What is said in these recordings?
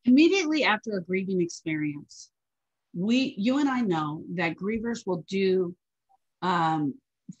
Immediately after a grieving experience, you and I know that grievers will do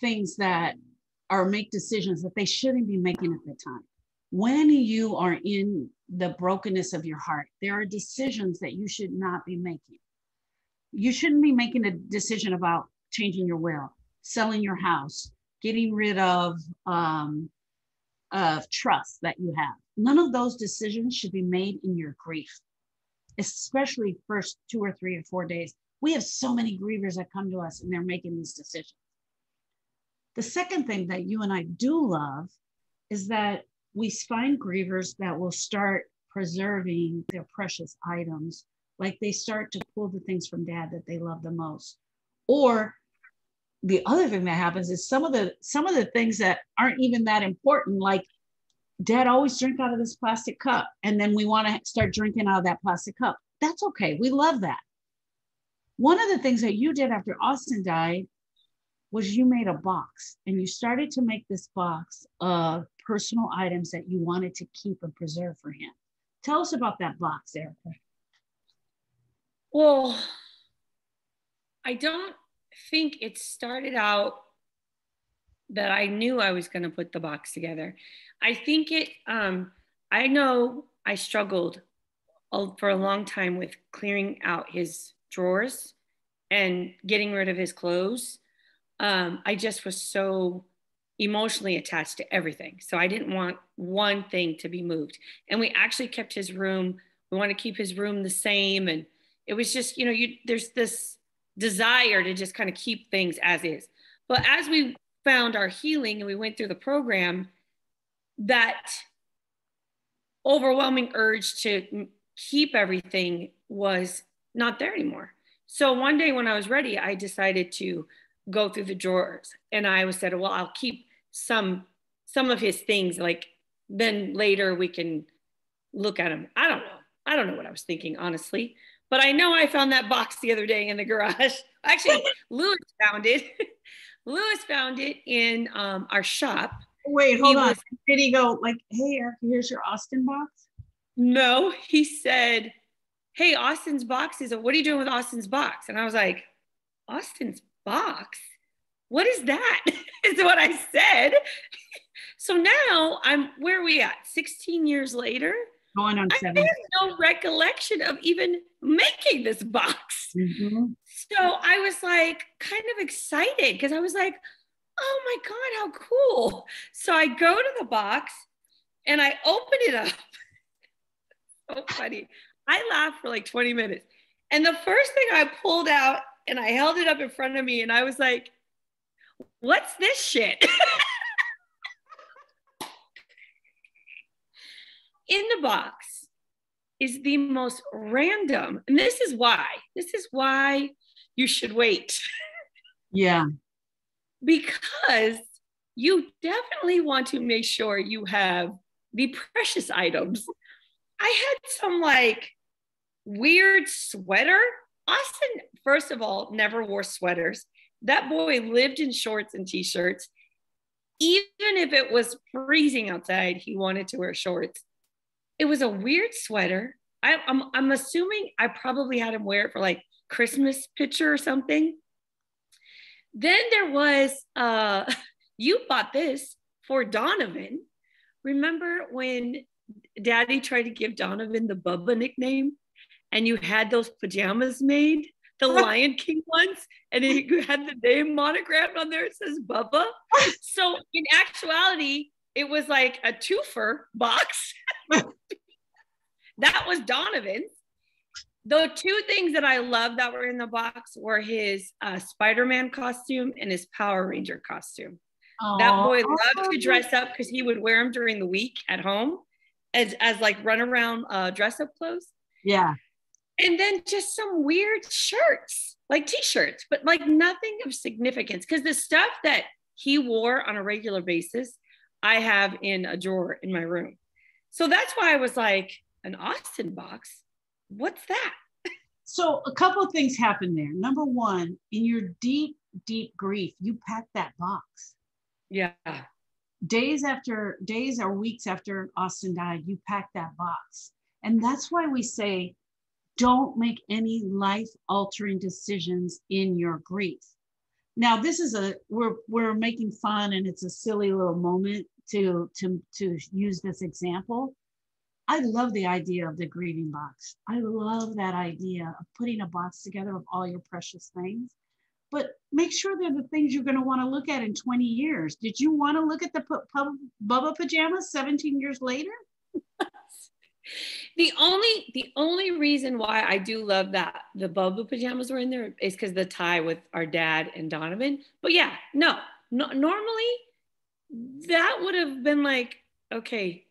things that or make decisions that they shouldn't be making at the time. When you are in the brokenness of your heart, there are decisions that you should not be making. You shouldn't be making a decision about changing your will, selling your house, getting rid of trust that you have. None of those decisions should be made in your grief, especially first 2 or 3 or 4 days. We have so many grievers that come to us and they're making these decisions. The second thing that you and I do love is that we find grievers that will start preserving their precious items, like they start to pull the things from dad that they love the most. Or the other thing that happens is some of the things that aren't even that important, like dad always drank out of this plastic cup, and then we want to start drinking out of that plastic cup. That's okay. We love that. One of the things that you did after Austin died was you made a box, and you started to make this box of personal items that you wanted to keep and preserve for him. Tell us about that box, Erica. Well, I don't think it started out that I knew I was going to put the box together. I think I know I struggled for a long time with clearing out his drawers and getting rid of his clothes. I just was so emotionally attached to everything. So I didn't want one thing to be moved. And we actually kept his room. We want to keep his room the same. And it was just, there's this desire to just kind of keep things as is. But as we found our healing and we went through the program, that overwhelming urge to keep everything was not there anymore. So one day when I was ready, I decided to go through the drawers, and I said, well, I'll keep some of his things, like then later we can look at them. I don't know what I was thinking, honestly, but I know I found that box the other day in the garage. Actually, Lewis found it. Lewis found it in our shop. Wait, hold on. Did he go like, hey, Erica, here's your Austin box? No, he said, hey, Austin's box what are you doing with Austin's box? And I was like, Austin's box? What is that? Is what I said. So now where are we at? 16 years later? Going on 7. I have no recollection of even making this box. Mm-hmm. So I was like kind of excited because I was like, oh my God, how cool. So I go to the box and I open it up. So funny. I laughed for like 20 minutes. And the first thing I pulled out, and I held it up in front of me, and I was like, what's this shit? In the box is the most random, and this is why you should wait. Yeah. Because you definitely want to make sure you have the precious items. I had some like weird sweater. Austin, first of all, never wore sweaters. That boy lived in shorts and t-shirts. Even if it was freezing outside, he wanted to wear shorts. It was a weird sweater. I'm assuming I probably had him wear it for like Christmas picture or something. Then there was, you bought this for Donovan. Remember when Daddy tried to give Donovan the Bubba nickname, and you had those pajamas made, the Lion King ones, and you had the name monogrammed on there. It says Bubba. So in actuality, it was like a twofer box. That was Donovan's. The two things that I love that were in the box were his Spider-Man costume and his Power Ranger costume. Aww. That boy loved to dress up because he would wear them during the week at home as like run around dress up clothes. Yeah. And then just some weird shirts, like t-shirts, but like nothing of significance. Because the stuff that he wore on a regular basis, I have in a drawer in my room. So that's why I was like, an Austin box? What's that? So a couple of things happened there. Number one, in your deep, deep grief, you packed that box. Yeah. Days or weeks after Austin died, you packed that box. And that's why we say, don't make any life-altering decisions in your grief. Now, this is we're making fun, and it's a silly little moment to use this example. I love the idea of the grieving box. I love that idea of putting a box together of all your precious things. But make sure they're the things you're going to want to look at in 20 years. Did you want to look at the Bubba pajamas 17 years later? The only reason why I do love that the Bubba pajamas were in there is because the tie with our dad and Donovan. But yeah, no, normally that would have been like, okay,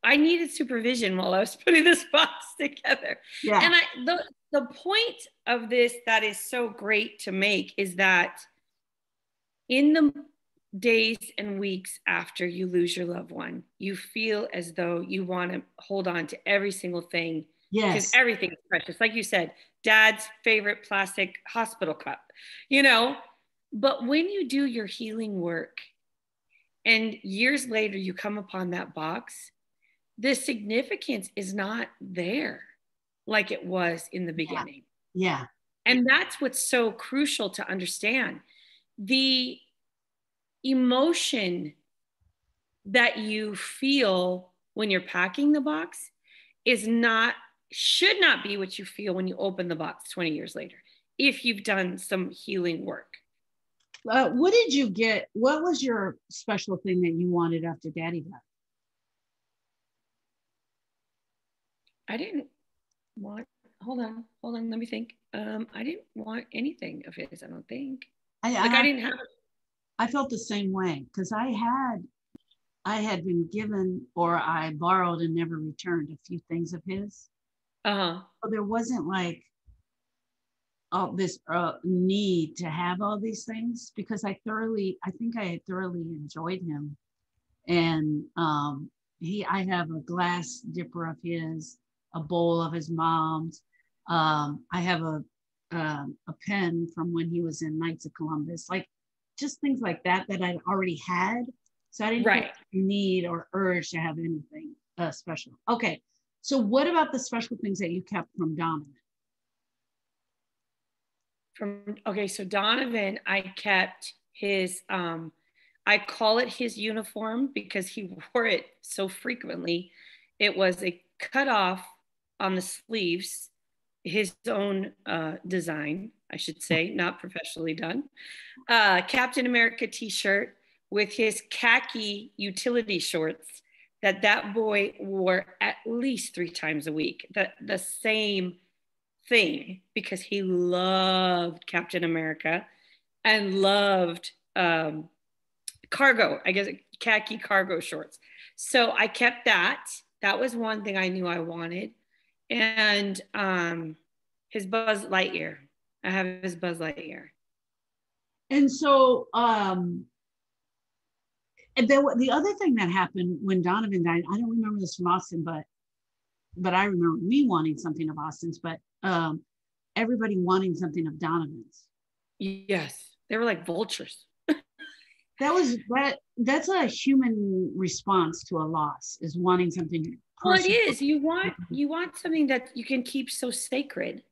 I needed supervision while I was putting this box together. Yeah. And the point of this that is so great to make is that in the days and weeks after you lose your loved one, you feel as though you want to hold on to every single thing. Yes. Because everything is precious. Like you said, dad's favorite plastic hospital cup, you know? But when you do your healing work and years later you come upon that box, the significance is not there like it was in the beginning. Yeah. And that's what's so crucial to understand. The emotion that you feel when you're packing the box should not be what you feel when you open the box 20 years later, if you've done some healing work. What did you get? What was your special thing that you wanted after Daddy died? I didn't want, hold on, let me think. I didn't want anything of his, I don't think. I didn't have it. I felt the same way because I had been given, or I borrowed and never returned, a few things of his. So there wasn't like this need to have all these things, because I think I had thoroughly enjoyed him. And I have a glass dipper of his, a bowl of his mom's. I have a pen from when he was in Knights of Columbus, like just things like that I'd already had. So I didn't need or urge to have anything special. Okay. So what about the special things that you kept from Donovan? So Donovan, I kept his, I call it his uniform because he wore it so frequently. It was a cutoff on the sleeves, his own design, I should say, not professionally done. Captain America t-shirt with his khaki utility shorts that boy wore at least 3 times a week. The same thing, because he loved Captain America and loved cargo, I guess, khaki cargo shorts. So I kept that. That was one thing I knew I wanted. And his Buzz Lightyear. I have his Buzz Lightyear. And so and the other thing that happened when Donovan died, I don't remember this from Austin, but I remember me wanting something of Austin's, but everybody wanting something of Donovan's. Yes, they were like vultures. That's a human response to a loss, is wanting something personal. Well, it is. You want something that you can keep so sacred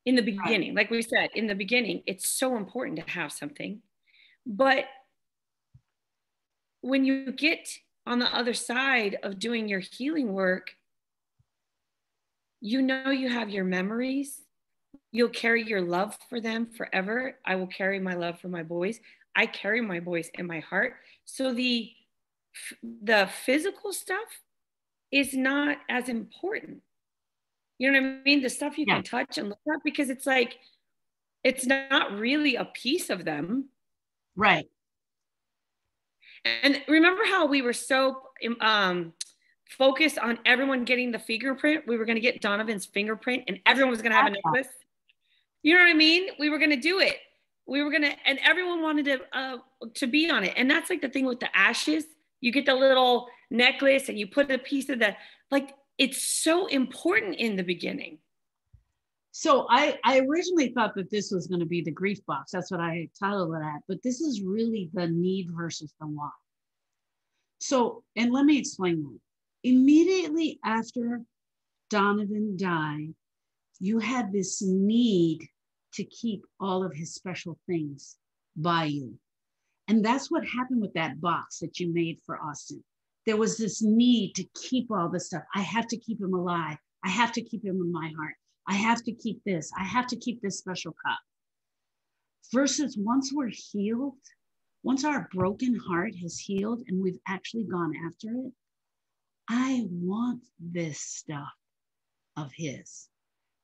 in the beginning. Right. Like we said, in the beginning, it's so important to have something. But when you get on the other side of doing your healing work, you know you have your memories. You'll carry your love for them forever. I will carry my love for my boys. I carry my boys in my heart. So the physical stuff is not as important. You know what I mean? The stuff you can touch and look at, because it's like, it's not really a piece of them. Right. And remember how we were so focused on everyone getting the fingerprint? We were going to get Donovan's fingerprint and everyone was going to have a necklace. You know what I mean? We were going to do it. We were going to, and everyone wanted to be on it. And that's like the thing with the ashes. You get the little necklace and you put a piece of that. Like, it's so important in the beginning. So I originally thought that this was going to be the grief box. That's what I titled it at. But this is really the need versus the want. So, and let me explain that. Immediately after Donovan died, you had this need to keep all of his special things by you. And that's what happened with that box that you made for Austin. There was this need to keep all this stuff. I have to keep him alive. I have to keep him in my heart. I have to keep this. I have to keep this special cup. Versus once we're healed, once our broken heart has healed and we've actually gone after it, I want this stuff of his.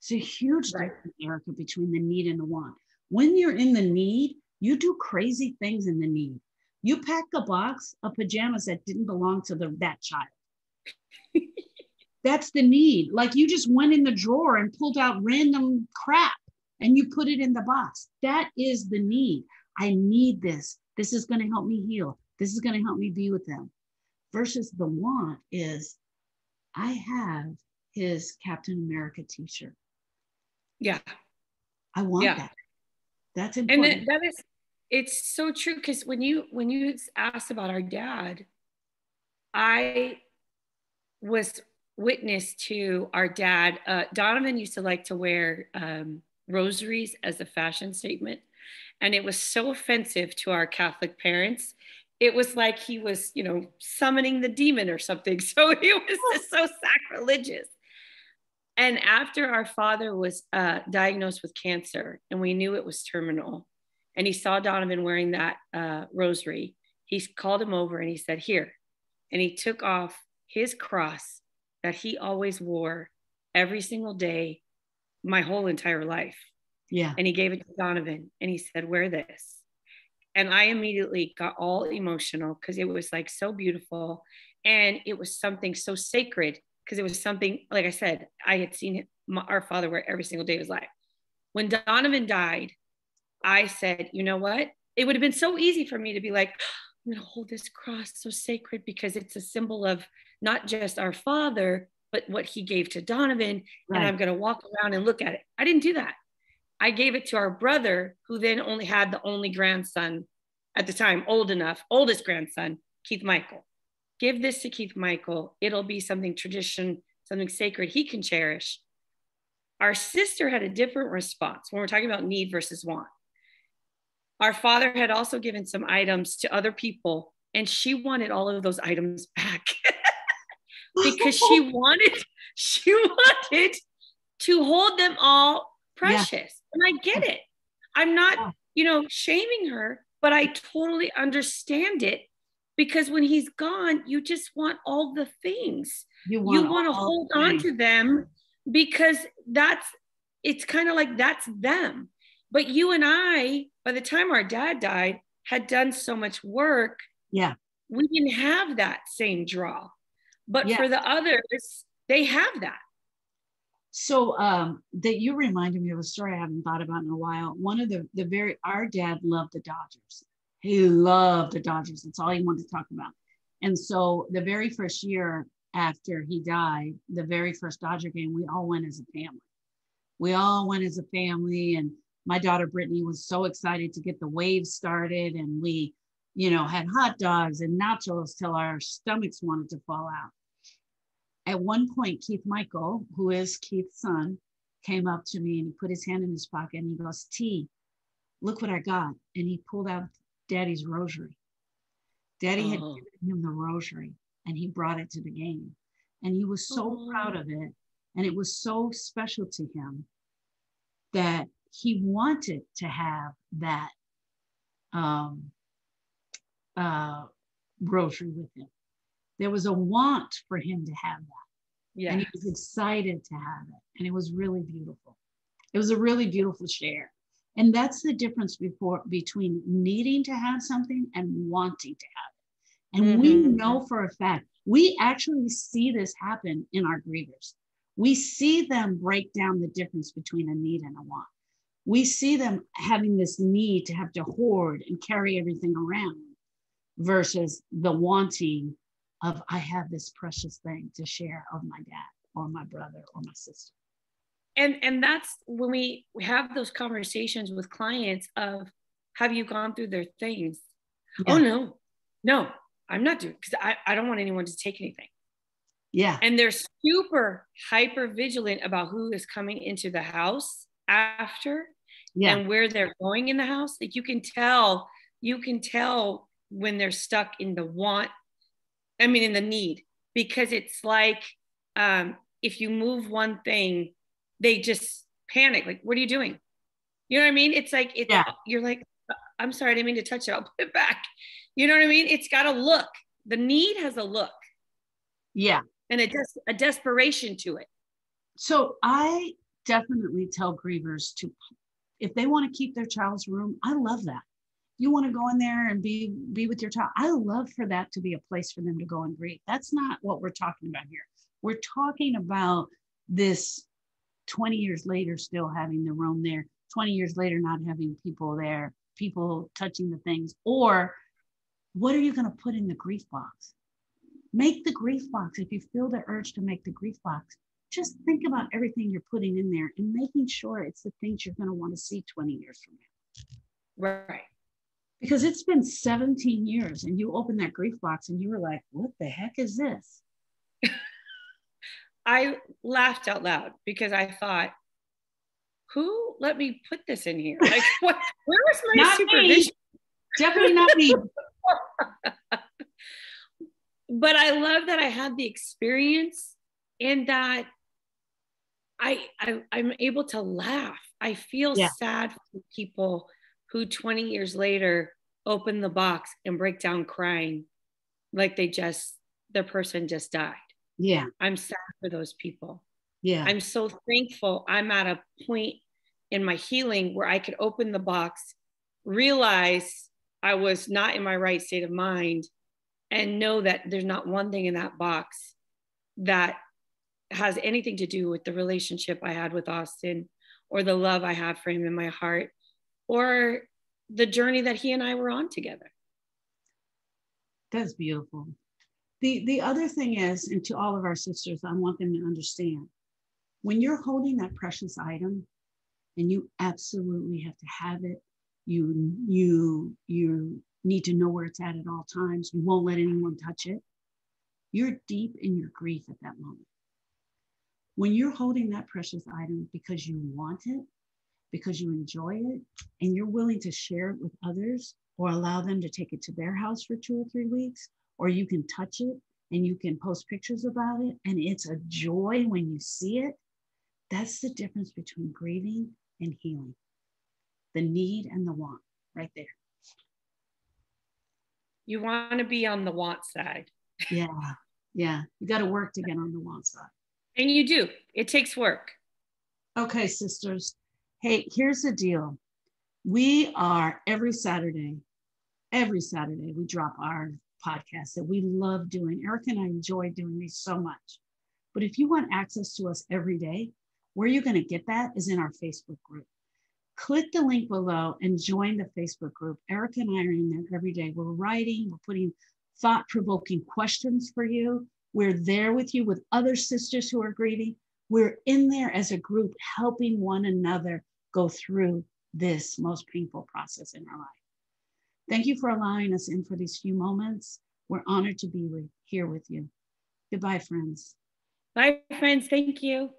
It's a huge difference, Erica, between the need and the want. When you're in the need, you do crazy things in the need. You pack a box of pajamas that didn't belong to that child. That's the need. Like you just went in the drawer and pulled out random crap and you put it in the box. That is the need. I need this. This is going to help me heal. This is going to help me be with them. Versus the want is, I have his Captain America t-shirt. Yeah. I want that. That's important. And that is, it's so true. Because when you asked about our dad, I was witness to our dad. Donovan used to like to wear rosaries as a fashion statement. And it was so offensive to our Catholic parents. It was like he was, summoning the demon or something. So it was just so sacrilegious. And after our father was diagnosed with cancer and we knew it was terminal, and he saw Donovan wearing that rosary, he called him over and he said, here. And he took off his cross that he always wore every single day, my whole entire life. Yeah. And he gave it to Donovan and he said, wear this. And I immediately got all emotional because it was like so beautiful. And it was something so sacred because it was something, like I said, I had seen our father wear every single day of his life. When Donovan died, I said, you know what? It would have been so easy for me to be like, I'm going to hold this cross so sacred because it's a symbol of not just our father, but what he gave to Donovan. Right. And I'm going to walk around and look at it. I didn't do that. I gave it to our brother, who then only had the only grandson at the time, oldest grandson, Keith Michael. Give this to Keith Michael. It'll be something tradition, something sacred he can cherish. Our sister had a different response when we're talking about need versus want. Our father had also given some items to other people, and she wanted all of those items back because she wanted to hold them all precious. Yeah. And I get it. I'm not, shaming her, but I totally understand it, because when he's gone, you just want all the things. You want to hold on to them because it's kind of like that's them. But you and I, by the time our dad died, had done so much work. Yeah. We didn't have that same draw. But for the others, they have that. So that you reminded me of a story I haven't thought about in a while. One of our dad loved the Dodgers. He loved the Dodgers. That's all he wanted to talk about. And so the very first year after he died, the very first Dodger game, we all went as a family. And my daughter Brittany was so excited to get the wave started. And we, had hot dogs and nachos till our stomachs wanted to fall out. At one point, Keith Michael, who is Keith's son, came up to me and he put his hand in his pocket and he goes, T, look what I got. And he pulled out Daddy's rosary. Daddy had given him the rosary and he brought it to the game. And he was so proud of it. And it was so special to him that he wanted to have that rosary with him. There was a want for him to have that. Yeah. And he was excited to have it. And it was really beautiful. It was a really beautiful share. And that's the difference between needing to have something and wanting to have it. And we know for a fact, we actually see this happen in our grievers. We see them break down the difference between a need and a want. We see them having this need to have to hoard and carry everything around versus the wanting of, I have this precious thing to share of my dad or my brother or my sister. And that's when we have those conversations with clients of, have you gone through their things? Yeah. Oh, no, I'm not doing, because I don't want anyone to take anything. Yeah. And they're super hyper vigilant about who is coming into the house after and where they're going in the house. Like you can tell when they're stuck in the want, in the need, because it's like, if you move one thing, they just panic. Like, what are you doing? You know what I mean? It's like, you're like, I'm sorry, I didn't mean to touch it. I'll put it back. You know what I mean? It's got a look. The need has a look. Yeah. And a desperation to it. So I definitely tell grievers to, if they want to keep their child's room, I love that. You want to go in there and be with your child. I love for that to be a place for them to go and grieve. That's not what we're talking about here. We're talking about this 20 years later, still having the room there, 20 years later, not having people there, people touching the things, or what are you going to put in the grief box? Make the grief box. If you feel the urge to make the grief box, just think about everything you're putting in there and making sure it's the things you're going to want to see 20 years from now. Right. Because it's been 17 years and you open that grief box and you were like, what the heck is this? I laughed out loud because I thought, who let me put this in here? Like, where was my not supervision? Me. Definitely not me. But I love that I had the experience and that I'm able to laugh. I feel sad for people who 20 years later open the box and break down crying like their person just died. Yeah. I'm sad for those people. Yeah. I'm so thankful I'm at a point in my healing where I could open the box, realize I was not in my right state of mind, and know that there's not one thing in that box that has anything to do with the relationship I had with Austin or the love I have for him in my heart or the journey that he and I were on together. That's beautiful. The other thing is, and to all of our sisters, I want them to understand, when you're holding that precious item and you absolutely have to have it, you need to know where it's at all times. You won't let anyone touch it. You're deep in your grief at that moment. When you're holding that precious item because you want it, because you enjoy it, and you're willing to share it with others or allow them to take it to their house for 2 or 3 weeks, or you can touch it and you can post pictures about it, and it's a joy when you see it, that's the difference between grieving and healing. The need and the want, right there. You want to be on the want side. Yeah. You got to work to get on the want side. And you do. It takes work. Okay, sisters. Hey, here's the deal. We are every Saturday, we drop our podcast that we love doing. Erica and I enjoy doing these so much. But if you want access to us every day, where you're going to get that is in our Facebook group. Click the link below and join the Facebook group. Erica and I are in there every day. We're writing, we're putting thought-provoking questions for you. We're there with you with other sisters who are grieving. We're in there as a group, helping one another go through this most painful process in our life. Thank you for allowing us in for these few moments. We're honored to be here with you. Goodbye, friends. Bye, friends. Thank you.